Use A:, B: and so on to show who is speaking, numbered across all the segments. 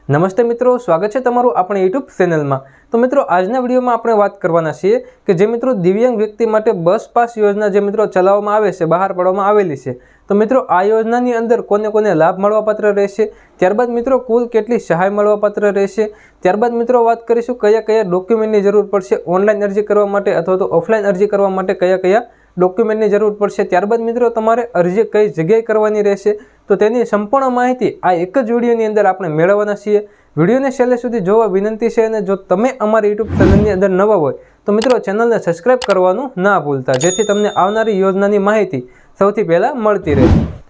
A: નમસ્તે મિત્રો, સ્વાગત છે તમારું આપણી યુટ્યુબ ચેનલમાં। તો મિત્રો આજના વિડીયોમાં આપણે વાત કરવાના છીએ કે જે મિત્રો દિવ્યાંગ વ્યક્તિ માટે બસ પાસ યોજના જે મિત્રો ચલાવવામાં આવે છે, બહાર પાડવામાં આવેલી છે। તો મિત્રો આ યોજનાની અંદર કોને કોને લાભ મળવાપાત્ર રહેશે, ત્યારબાદ મિત્રો કુલ કેટલી સહાય મળવાપાત્ર રહેશે, ત્યારબાદ મિત્રો વાત કરીશું કયા કયા ડોક્યુમેન્ટની જરૂર પડશે ઓનલાઈન અરજી કરવા માટે અથવા તો ઓફલાઈન અરજી કરવા માટે કયા કયા ડોક્યુમેન્ટની જરૂર પડશે, ત્યારબાદ મિત્રો તમારે અરજી કઈ જગ્યાએ કરવાની રહેશે। તો તેની સંપૂર્ણ માહિતી આ એક જ વિડીયોની અંદર આપણે મેળવવાના છીએ। વિડીયોને છેલ્લે સુધી જોવા વિનંતી છે અને જો તમે અમારી યુટ્યુબ ચેનલની અંદર નવા હોય તો મિત્રો ચેનલને સબસ્ક્રાઇબ કરવાનું ના ભૂલતા, જેથી તમને આવનારી યોજનાની માહિતી સૌથી પહેલાં મળતી રહે।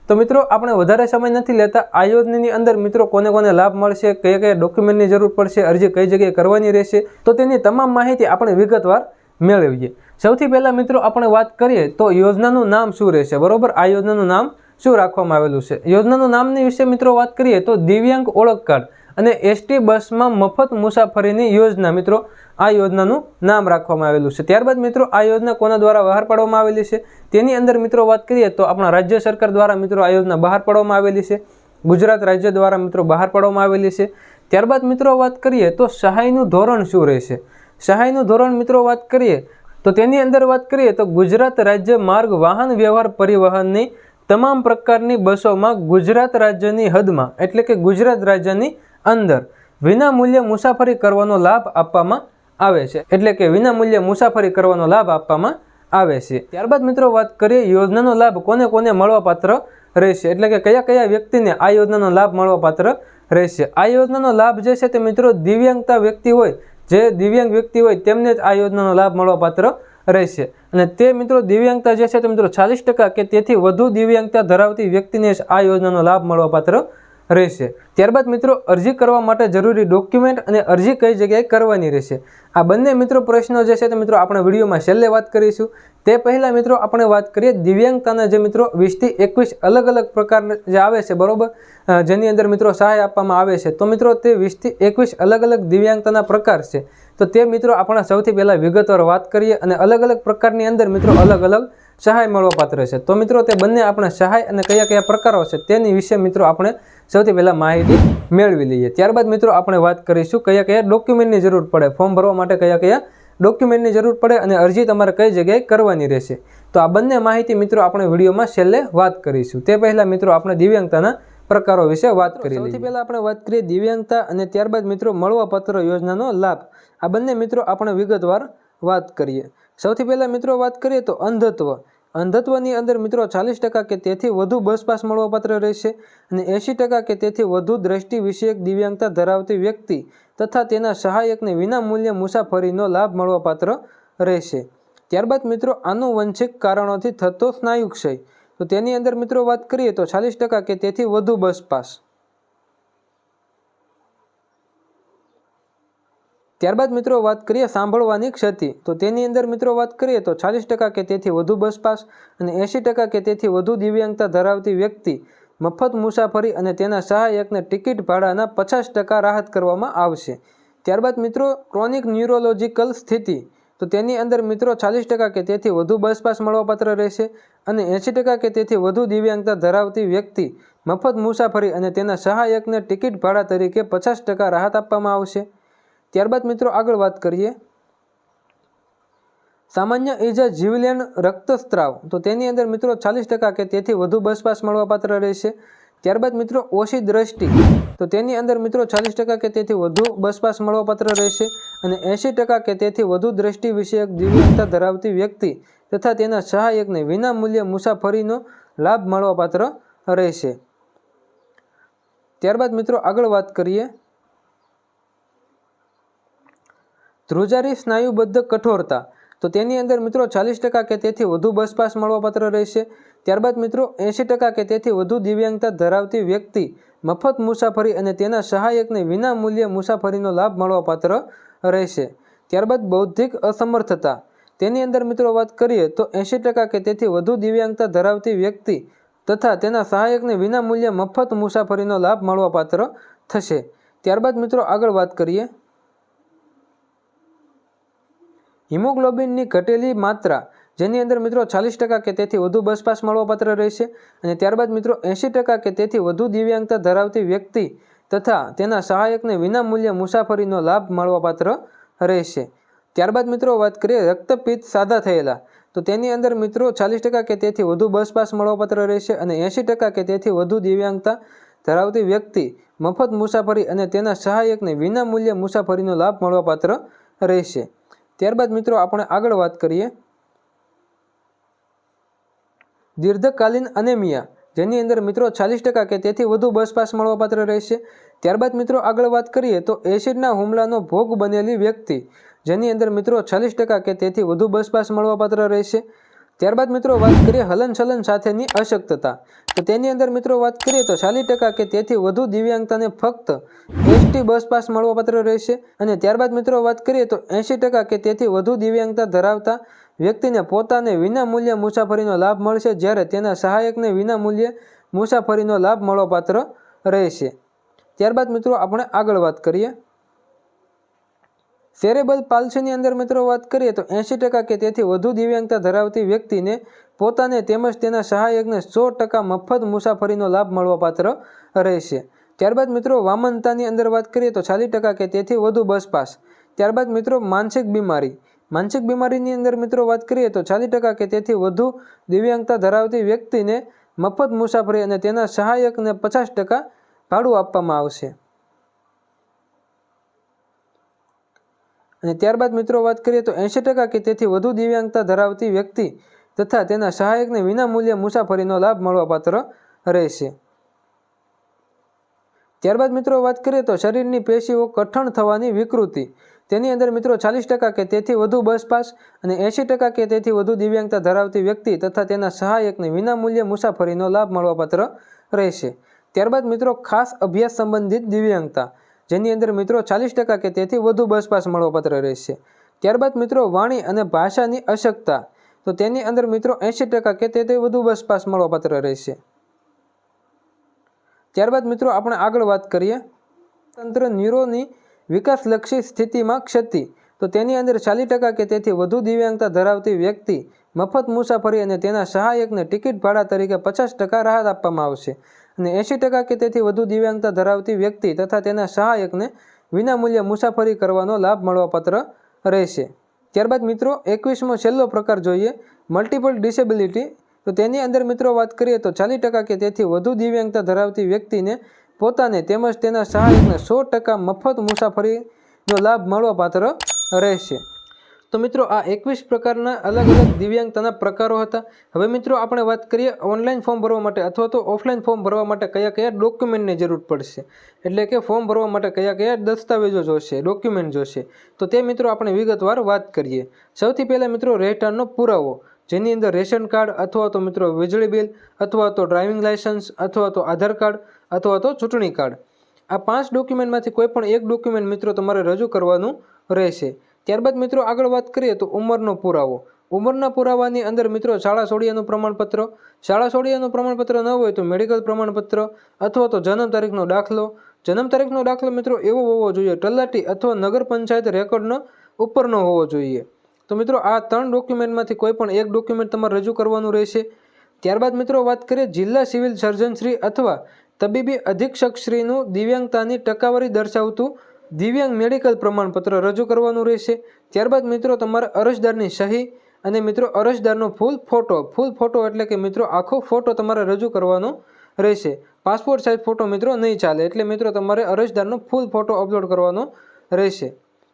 A: તો મિત્રો આપણે વધારે સમય નથી લેતા, આ યોજનાની અંદર મિત્રો કોને કોને લાભ મળશે, કયા કયા ડોક્યુમેન્ટની જરૂર પડશે, અરજી કઈ જગ્યાએ કરવાની રહેશે, તો તેની તમામ માહિતી આપણે વિગતવાર મેળવીએ। સૌથી પહેલાં મિત્રો આપણે વાત કરીએ તો યોજનાનું નામ શું રહેશે, બરોબર। આ યોજનાનું નામ શું રાખવામાં આવેલું છે? યોજનાનું નામની વિશે મિત્રો વાત કરીએ તો દિવ્યાંગ ઓળખ કાર્ડ અને એસટી બસમાં મફત મુસાફરીની યોજના મિત્રો આ યોજનાનું નામ રાખવામાં આવેલું છે। ત્યારબાદ મિત્રો આ યોજના કોના દ્વારા બહાર પાડવામાં આવેલી છે તેની અંદર મિત્રો વાત કરીએ તો આપણા રાજ્ય સરકાર દ્વારા મિત્રો આ યોજના બહાર પાડવામાં આવેલી છે, ગુજરાત રાજ્ય દ્વારા મિત્રો બહાર પાડવામાં આવેલી છે। ત્યારબાદ મિત્રો વાત કરીએ તો સહાયનું ધોરણ શું રહેશે? સહાયનું ધોરણ મિત્રો વાત કરીએ તો તેની અંદર વાત કરીએ તો ગુજરાત રાજ્ય માર્ગ વાહન વ્યવહાર પરિવહનની તમામ પ્રકારની બસોમાં ગુજરાત રાજ્યની હદમાં એટલે કે ગુજરાત રાજ્યની અંદર વિના મૂલ્યે મુસાફરી કરવાનો લાભ આપવામાં આવે છે, એટલે કે વિના મૂલ્યે મુસાફરી કરવાનો લાભ આપવામાં આવે છે। ત્યારબાદ મિત્રો વાત કરીએ યોજનાનો લાભ કોને કોને મળવાપાત્ર રહેશે, એટલે કે કયા કયા વ્યક્તિને આ યોજનાનો લાભ મળવાપાત્ર રહેશે। આ યોજનાનો લાભ જે છે તે મિત્રો દિવ્યાંગતા વ્યક્તિ હોય, જે દિવ્યાંગ વ્યક્તિ હોય તેમને જ આ યોજનાનો લાભ મળવાપાત્ર રહેશે અને તે મિત્રો દિવ્યાંગતા જે છે તે મિત્રો 40% કે તેથી વધુ દિવ્યાંગતા ધરાવતી વ્યક્તિને જ આ યોજનાનો લાભ મળવાપાત્ર રહેશે। ત્યારબાદ મિત્રો અરજી કરવા માટે જરૂરી ડોક્યુમેન્ટ અને અરજી કઈ જગ્યાએ કરવાની રહેશે, આ બંને મિત્રો પ્રશ્નો જે છે તે મિત્રો આપણે વિડીયોમાં છેલ્લે વાત કરીશું। તે પહેલાં મિત્રો આપણે વાત કરીએ દિવ્યાંગતાના જે મિત્રો 20 થી 21 અલગ અલગ પ્રકાર જે આવે છે, બરોબર, જેની અંદર મિત્રો સહાય આપવામાં આવે છે। તો મિત્રો તે 20 થી 21 અલગ અલગ દિવ્યાંગતાના પ્રકાર છે, તો તે મિત્રો આપણે સૌથી પહેલાં વિગતવાર વાત કરીએ અને અલગ અલગ પ્રકારની અંદર મિત્રો અલગ અલગ સહાય મળવાપાત્ર છે। તો મિત્રો તે બંને આપણે સહાય અને કયા કયા પ્રકારો છે તેની વિશે મિત્રો આપણે સૌથી પહેલાં માહિતી મેળવી લઈએ। ત્યારબાદ મિત્રો આપણે વાત કરીશું કયા કયા ડોક્યુમેન્ટની જરૂર પડે, ફોર્મ ભરવા માટે કયા કયા ડોક્યુમેન્ટની જરૂર પડે અને અરજી તમારે કઈ જગ્યાએ કરવાની રહેશે, તો આ બંને માહિતી મિત્રો આપણે વિડીયોમાં છેલ્લે વાત કરીશું। તે પહેલાં મિત્રો આપણે દિવ્યાંગતાના પ્રકારો વિશે વાત કરી લઈએ। સૌથી પહેલાં આપણે વાત કરીએ દિવ્યાંગતા અને ત્યારબાદ મિત્રો મળવાપાત્ર યોજનાનો લાભ, આ બંને મિત્રો આપણે વિગતવાર વાત કરીએ। સૌથી પહેલાં મિત્રો વાત કરીએ તો અંધત્વની અંદર મિત્રો 40% કે તેથી વધુ બસ પાસ મળવાપાત્ર રહેશે અને 80% કે તેથી વધુ દ્રષ્ટિ વિષયક દિવ્યાંગતા ધરાવતી વ્યક્તિ તથા તેના સહાયકને વિના મૂલ્યે મુસાફરીનો લાભ મળવાપાત્ર રહેશે। ત્યારબાદ મિત્રો આનુવંશિક કારણોથી થતો સ્નાયુ ક્ષય, તો તેની અંદર મિત્રો વાત કરીએ તો 40% કે તેથી વધુ બસ પાસ। ત્યારબાદ મિત્રો વાત કરીએ સાંભળવાની ક્ષતિ, તો તેની અંદર મિત્રો વાત કરીએ તો 40% કે તેથી વધુ બસ પાસ અને 80% કે તેથી વધુ દિવ્યાંગતા ધરાવતી વ્યક્તિ મફત મુસાફરી અને તેના સહાયકને ટિકિટ ભાડાના 50% રાહત કરવામાં આવશે। ત્યારબાદ મિત્રો ક્રોનિક ન્યુરોલોજીકલ સ્થિતિ, તો તેની અંદર મિત્રો 40% કે તેથી વધુ બસ પાસ મળવાપાત્ર રહેશે અને 80% કે તેથી વધુ દિવ્યાંગતા ધરાવતી વ્યક્તિ મફત મુસાફરી અને તેના સહાયકને ટિકિટ ભાડા તરીકે 50% રાહત આપવામાં આવશે। ત્યારબાદ મિત્રો આગળ વાત કરીએ સામાન્ય ઈજા જીવલેણ રક્તસ્રાવ, તો તેની અંદર મિત્રો 40% કે તેથી વધુ બસ પાસ મળવાપાત્ર રહેશે। ત્યારબાદ મિત્રો ઓછી દ્રષ્ટિ, તો તેની અંદર મિત્રો 40% કે તેથી વધુ બસ પાસ મળવાપાત્ર રહેશે અને 80% કે તેથી વધુ દ્રષ્ટિ વિષયક દિવ્યાંગતા ધરાવતી વ્યક્તિ તથા તેના સહાયકને વિના મૂલ્યે મુસાફરીનો લાભ મળવાપાત્ર રહેશે। ત્યારબાદ મિત્રો આગળ વાત કરીએ ધ્રુજારી સ્નાયુબદ્ધ કઠોરતા, તો તેની અંદર મિત્રો 40% કે તેથી વધુ બસ પાસ મળવાપાત્ર રહેશે। ત્યારબાદ મિત્રો 80% કે તેથી વધુ દિવ્યાંગતા ધરાવતી વ્યક્તિ મફત મુસાફરી અને તેના સહાયકને વિના મૂલ્યે મુસાફરીનો લાભ મળવાપાત્ર રહેશે। ત્યારબાદ બૌદ્ધિક અસમર્થતા, તેની અંદર મિત્રો વાત કરીએ તો 80% કે તેથી વધુ દિવ્યાંગતા ધરાવતી વ્યક્તિ તથા તેના સહાયકને વિના મૂલ્યે મફત મુસાફરીનો લાભ મળવાપાત્ર થશે। ત્યારબાદ મિત્રો આગળ વાત કરીએ હિમોગ્લોબિનની ઘટેલી માત્રા, જેની અંદર મિત્રો 40% કે તેથી વધુ બસ પાસ મળવાપાત્ર રહેશે અને ત્યારબાદ મિત્રો 80% કે તેથી વધુ દિવ્યાંગતા ધરાવતી વ્યક્તિ તથા તેના સહાયકને વિનામૂલ્યે મુસાફરીનો લાભ મળવાપાત્ર રહેશે। ત્યારબાદ મિત્રો વાત કરીએ રક્તપિત્ત સાદા થયેલા, તો તેની અંદર મિત્રો 40% કે તેથી વધુ બસ પાસ મળવાપાત્ર રહેશે અને 80% કે તેથી વધુ દિવ્યાંગતા ધરાવતી વ્યક્તિ મફત મુસાફરી અને તેના સહાયકને વિનામૂલ્યે મુસાફરીનો લાભ મળવાપાત્ર રહેશે। ત્યારબાદ મિત્રો આપણે આગળ વાત કરીએ દીર્ઘકાલીન અનેમિયા, જેની અંદર મિત્રો 40% કે તેથી વધુ બસ પાસ મળવાપાત્ર રહેશે। ત્યારબાદ મિત્રો આગળ વાત કરીએ તો એસિડના હુમલાનો ભોગ બનેલી વ્યક્તિ, જેની અંદર મિત્રો 40% કે તેથી વધુ બસ પાસ મળવાપાત્ર રહેશે। ત્યારબાદ મિત્રો વાત કરીએ હલનચલન સાથેની અશક્તતા, તો તેની અંદર મિત્રો વાત કરીએ તો 40% કે તેથી વધુ દિવ્યાંગતાને ફક્ત એસટી બસ પાસ મળવાપાત્ર રહેશે। અને ત્યારબાદ મિત્રો વાત કરીએ તો 80% કે તેથી વધુ દિવ્યાંગતા ધરાવતા વ્યક્તિને પોતાને વિનામૂલ્યે મુસાફરીનો લાભ મળશે, જ્યારે તેના સહાયકને વિનામૂલ્યે મુસાફરીનો લાભ મળવાપાત્ર રહેશે। ત્યારબાદ મિત્રો આપણે આગળ વાત કરીએ સેરેબલ પાલ્સીની અંદર મિત્રો વાત કરીએ તો 80% કે તેથી વધુ દિવ્યાંગતા ધરાવતી વ્યક્તિને પોતાને તેમજ તેના સહાયકને 100% મફત મુસાફરીનો લાભ મળવાપાત્ર રહેશે। ત્યારબાદ મિત્રો વામનતાની અંદર વાત કરીએ તો 40% કે તેથી વધુ બસ પાસ। ત્યારબાદ મિત્રો માનસિક બીમારીની અંદર મિત્રો વાત કરીએ તો 40% કે તેથી વધુ દિવ્યાંગતા ધરાવતી વ્યક્તિને મફત મુસાફરી અને તેના સહાયકને 50% ભાડું આપવામાં આવશે। અને ત્યારબાદ મિત્રો વાત કરીએ તો 80% કે તેથી વધુ દિવ્યાંગતા ધરાવતી વ્યક્તિ તથા તેના સહાયકને વિનામૂલ્યે મુસાફરીનો લાભ મળવાપાત્ર રહેશે। ત્યારબાદ મિત્રો વાત કરીએ તો શરીરની પેશીઓ કઠણ થવાની વિકૃતિ, તેની અંદર મિત્રો 40% કે તેથી વધુ બસ પાસ અને 80% કે તેથી વધુ દિવ્યાંગતા ધરાવતી વ્યક્તિ તથા તેના સહાયકને વિનામૂલ્યે મુસાફરીનો લાભ મળવાપાત્ર રહેશે। ત્યારબાદ મિત્રો ખાસ અભ્યાસ સંબંધિત દિવ્યાંગતા, જેની અંદર મિત્રો 40% કે તેથી વધુ બસ પાસ મળવાપાત્ર રહેશે। ત્યારબાદ મિત્રો વાણી અને ભાષાની અશક્તતા, તો તેની અંદર મિત્રો 80% કે તેથી વધુ બસ પાસ મળવાપાત્ર રહેશે। ત્યારબાદ મિત્રો આપણે આગળ વાત કરીએ તંત્ર ન્યુરોની વિકાસલક્ષી સ્થિતિમાં ક્ષતિ, તો તેની અંદર 40% કે તેથી વધુ દિવ્યાંગતા ધરાવતી વ્યક્તિ મફત મુસાફરી અને તેના સહાયકને ટિકિટ ભાડા તરીકે 50% રાહત આપવામાં આવશે અને 80% કે તેથી વધુ દિવ્યાંગતા ધરાવતી વ્યક્તિ તથા તેના સહાયકને વિનામૂલ્યે મુસાફરી કરવાનો લાભ મળવાપાત્ર રહેશે। ત્યારબાદ મિત્રો 21મો છેલ્લો પ્રકાર જોઈએ મલ્ટિપલ ડિસેબિલિટી, તો તેની અંદર મિત્રો વાત કરીએ તો 40% કે તેથી વધુ દિવ્યાંગતા ધરાવતી વ્યક્તિને પોતાને તેમજ તેના સહાયકને 100% મફત મુસાફરીનો લાભ મળવાપાત્ર રહેશે। તો મિત્રો આ 21 પ્રકારના અલગ અલગ દિવ્યાંગતાના પ્રકારો હતા। હવે મિત્રો આપણે વાત કરીએ ઓનલાઈન ફોર્મ ભરવા માટે અથવા તો ઓફલાઈન ફોર્મ ભરવા માટે કયા કયા ડોક્યુમેન્ટની જરૂર પડશે, એટલે કે ફોર્મ ભરવા માટે કયા કયા દસ્તાવેજો જોશે, ડોક્યુમેન્ટ જોશે, તો તે મિત્રો આપણે વિગતવાર વાત કરીએ। સૌથી પહેલાં મિત્રો રહેઠાણનો પુરાવો, જેની અંદર રેશન કાર્ડ અથવા તો મિત્રો વીજળી બિલ અથવા તો ડ્રાઇવિંગ લાયસન્સ અથવા તો આધાર કાર્ડ અથવા તો ચૂંટણી કાર્ડ, આ 5 ડોક્યુમેન્ટમાંથી કોઈ પણ એક ડોક્યુમેન્ટ મિત્રો તમારે રજૂ કરવાનું રહેશે। ત્યારબાદ મિત્રો આગળ વાત કરીએ તો ઉંમરનો પુરાવો, ઉંમરના પુરાવાની અંદર મિત્રો શાળા છોડ્યાનું પ્રમાણપત્ર, શાળા છોડ્યાનું પ્રમાણપત્ર ન હોય તો મેડિકલ પ્રમાણપત્ર અથવા તો જન્મ તારીખનો દાખલો મિત્રો એવો હોવો જોઈએ તલાટી અથવા નગર પંચાયત રેકોર્ડનો ઉપરનો હોવો જોઈએ। તો મિત્રો આ 3 ડોક્યુમેન્ટમાંથી કોઈ પણ એક ડોક્યુમેન્ટ તમારે રજૂ કરવાનું રહેશે। ત્યારબાદ મિત્રો વાત કરીએ જિલ્લા સિવિલ સર્જનશ્રી અથવા તબીબી અધિક્ષકશ્રીનું દિવ્યાંગતાની ટકાવારી દર્શાવતું દિવ્યાંગ મેડિકલ પ્રમાણપત્ર રજૂ કરવાનું રહેશે। ત્યારબાદ મિત્રો તમારે અરજદારની સહી અને મિત્રો અરજદારનો ફૂલ ફોટો એટલે કે મિત્રો આખો ફોટો તમારે રજૂ કરવાનો રહેશે। પાસપોર્ટ સાઇઝ ફોટો મિત્રો નહીં ચાલે, એટલે મિત્રો તમારે અરજદારનો ફૂલ ફોટો અપલોડ કરવાનો રહેશે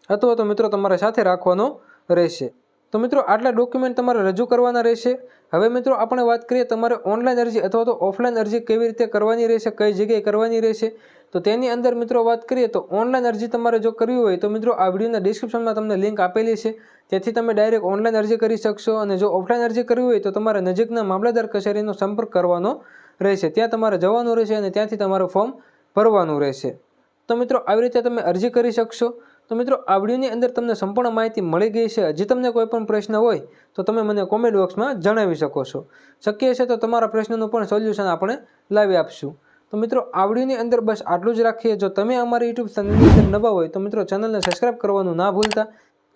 A: અથવા તો મિત્રો તમારે સાથે રાખવાનો રહેશે। તો મિત્રો આટલા ડોક્યુમેન્ટ તમારે રજૂ કરવાના રહેશે। હવે મિત્રો આપણે વાત કરીએ તમારે ઓનલાઈન અરજી અથવા તો ઓફલાઈન અરજી કેવી રીતે કરવાની રહેશે, કઈ જગ્યાએ કરવાની રહેશે, તો તેની અંદર મિત્રો વાત કરીએ તો ઓનલાઈન અરજી તમારે જો કરવી હોય તો મિત્રો આ વિડીયોના ડિસ્ક્રિપ્શનમાં તમને લિંક આપેલી છે, તેથી તમે ડાયરેક્ટ ઓનલાઈન અરજી કરી શકશો। અને જો ઓફલાઈન અરજી કરવી હોય તો તમારે નજીકના મામલતદાર કચેરીનો સંપર્ક કરવાનો રહેશે, ત્યાં તમારે જવાનું રહેશે અને ત્યાંથી તમારું ફોર્મ ભરવાનું રહેશે। તો મિત્રો આવી રીતે તમે અરજી કરી શકશો। તો મિત્રો આ વિડીયોની અંદર તમને સંપૂર્ણ માહિતી મળી ગઈ છે। હજી તમને કોઈ પણ પ્રશ્ન હોય તો તમે મને કોમેન્ટ બોક્સમાં જણાવી શકો છો, શક્ય છે તો તમારા પ્રશ્નનું પણ સોલ્યુશન આપણે લાવી આપશું। તો મિત્રો આ વિડીયોની અંદર બસ આટલું જ રાખીએ। જો તમે અમારી યુટ્યુબ ચેનલની અંદર નવા હોય તો મિત્રો ચેનલને સબસ્ક્રાઈબ કરવાનું ના ભૂલતા,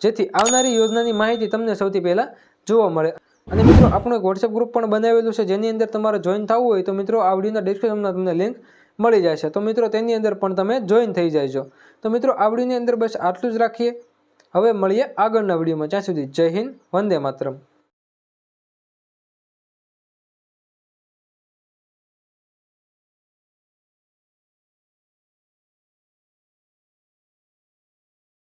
A: જેથી આવનારી યોજનાની માહિતી તમને સૌથી પહેલાં જોવા મળે। અને મિત્રો આપણું એક વોટ્સએપ ગ્રુપ પણ બનાવેલું છે, જેની અંદર તમારે જોઈન થવું હોય તો મિત્રો આ વિડીયોના ડિસ્ક્રિપ્શનમાં તમને લિંક મળી જાય છે। તો મિત્રો તેની અંદર પણ તમે જોઈન થઈ જાયજો। તો મિત્રો આ વિડીયોની અંદર બસ આટલું જ રાખીએ। હવે મળીએ આગળના વિડીયોમાં। ત્યાં સુધી જય હિન્દ, વંદે માતરમ।